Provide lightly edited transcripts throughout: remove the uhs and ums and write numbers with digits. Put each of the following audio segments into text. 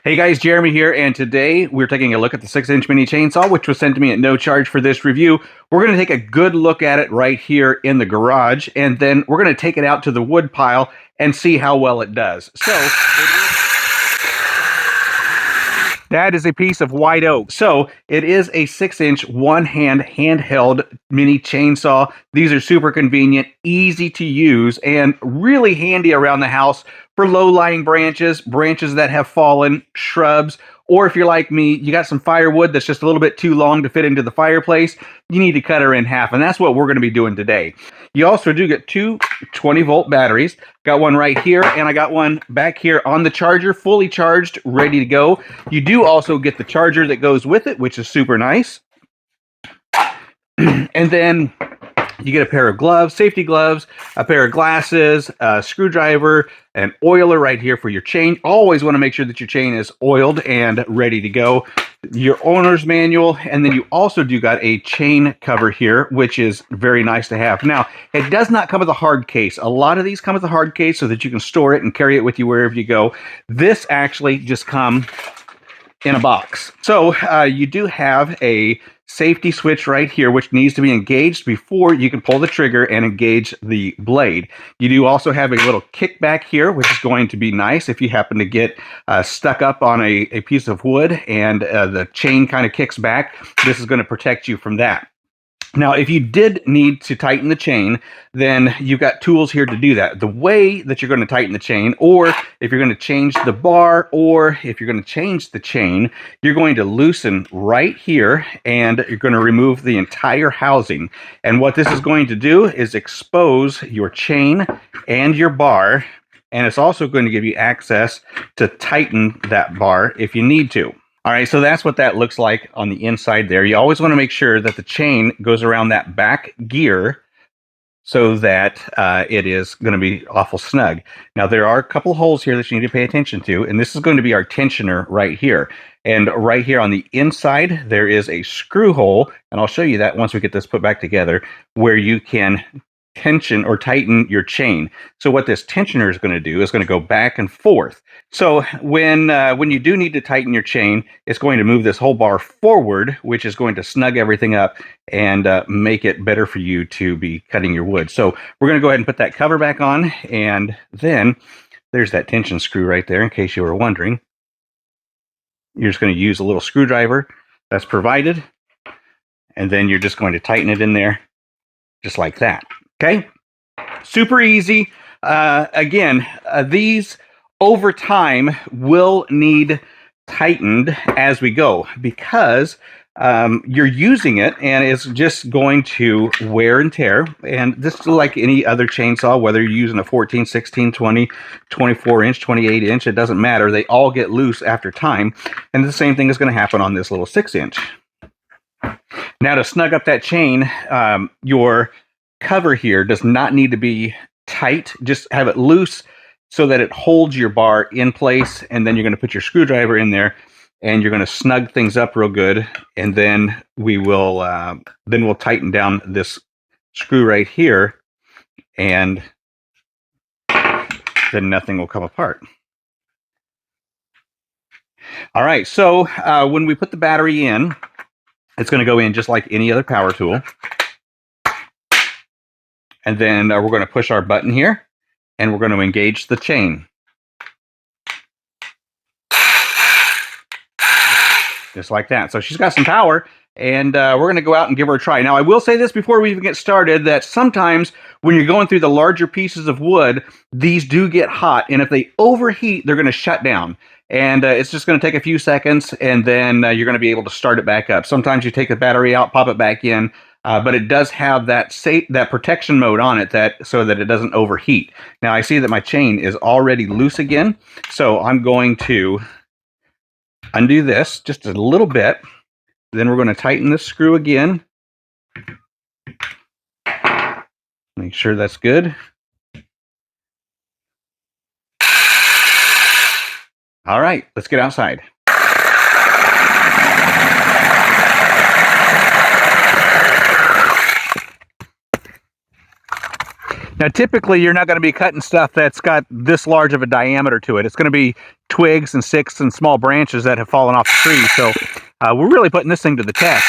Hey guys, Jeremy here, and today we're taking a look at the 6-inch mini chainsaw, which was sent to me at no charge for this review. We're going to take a good look at it right here in the garage, and then we're going to take it out to the wood pile and see how well it does. That is a piece of white oak. So it is a 6-inch one-hand handheld mini chainsaw. These are super convenient, easy to use, and really handy around the house for low-lying branches, branches that have fallen, shrubs, or if you're like me, you got some firewood that's just a little bit too long to fit into the fireplace, you need to cut her in half, and that's what we're going to be doing today. You also do get two 20-volt batteries. Got one right here, and I got one back here on the charger, fully charged, ready to go. You do also get the charger that goes with it, which is super nice. And then you get a pair of gloves, safety gloves, a pair of glasses, a screwdriver, an oiler right here for your chain. Always want to make sure that your chain is oiled and ready to go. Your owner's manual, and then you also do got a chain cover here, which is very nice to have. Now, it does not come with a hard case. A lot of these come with a hard case so that you can store it and carry it with you wherever you go. This actually just comes in a box. So you do have a safety switch right here, which needs to be engaged before you can pull the trigger and engage the blade. You do also have a little kickback here, which is going to be nice if you happen to get stuck up on a piece of wood and the chain kind of kicks back. This is going to protect you from that. Now, if you did need to tighten the chain, then you've got tools here to do that. The way that you're going to tighten the chain, or if you're going to change the bar, or if you're going to change the chain, you're going to loosen right here, and you're going to remove the entire housing. And what this is going to do is expose your chain and your bar, and it's also going to give you access to tighten that bar if you need to. All right, so that's what that looks like on the inside there. You always want to make sure that the chain goes around that back gear so that it is going to be awful snug. Now, there are a couple holes here that you need to pay attention to, and this is going to be our tensioner right here. And right here on the inside, there is a screw hole, and I'll show you that once we get this put back together, where you can tension or tighten your chain. So what this tensioner is going to do is going to go back and forth. So when you do need to tighten your chain, it's going to move this whole bar forward, which is going to snug everything up and make it better for you to be cutting your wood. So we're going to go ahead and put that cover back on, and then there's that tension screw right there in case you were wondering. You're just going to use a little screwdriver that's provided, and then you're just going to tighten it in there just like that. Okay, super easy. Again, these over time will need tightened as we go because you're using it and it's just going to wear and tear. And this is like any other chainsaw, whether you're using a 14, 16, 20, 24 inch, 28 inch, it doesn't matter. They all get loose after time. And the same thing is going to happen on this little 6-inch. Now, to snug up that chain, your cover here does not need to be tight. Just have it loose so that it holds your bar in place, and then you're going to put your screwdriver in there and you're going to snug things up real good, and then we'll tighten down this screw right here, and then nothing will come apart. All right, so when we put the battery in, it's going to go in just like any other power tool. And then we're going to push our button here, and we're going to engage the chain. Just like that. So she's got some power, and we're going to go out and give her a try. Now, I will say this before we even get started, that sometimes when you're going through the larger pieces of wood, these do get hot, and if they overheat, they're going to shut down. And it's just going to take a few seconds, and then you're going to be able to start it back up. Sometimes you take the battery out, pop it back in, but it does have that protection mode on it so that it doesn't overheat. Now, I see that my chain is already loose again, so I'm going to undo this just a little bit. Then we're going to tighten this screw again. Make sure that's good. All right, let's get outside. Now, typically, you're not going to be cutting stuff that's got this large of a diameter to it. It's going to be twigs and sticks and small branches that have fallen off the tree. So we're really putting this thing to the test.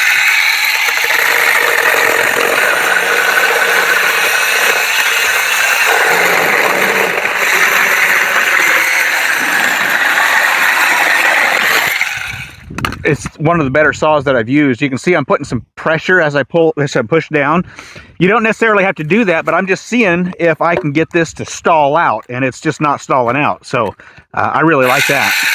It's one of the better saws that I've used. You can see I'm putting some pressure as I push down. You don't necessarily have to do that, but I'm just seeing if I can get this to stall out, and it's just not stalling out. So I really like that.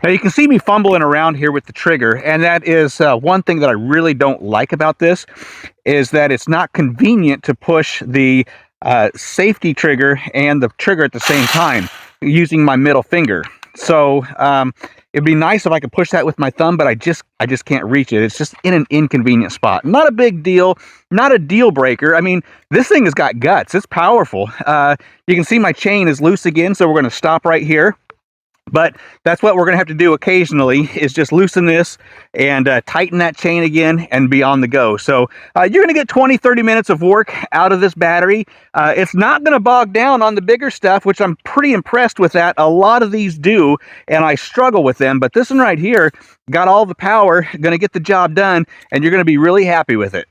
Now you can see me fumbling around here with the trigger, and that is one thing that I really don't like about this, is that it's not convenient to push the safety trigger and the trigger at the same time using my middle finger. So it'd be nice if I could push that with my thumb, but I just can't reach it. It's just in an inconvenient spot. Not a big deal, not a deal breaker. I mean, this thing has got guts. It's powerful. You can see my chain is loose again, so we're going to stop right here. But that's what we're going to have to do occasionally, is just loosen this and tighten that chain again and be on the go. So you're going to get 20-30 minutes of work out of this battery. It's not going to bog down on the bigger stuff, which I'm pretty impressed with that. A lot of these do, and I struggle with them. But this one right here got all the power, going to get the job done, and you're going to be really happy with it.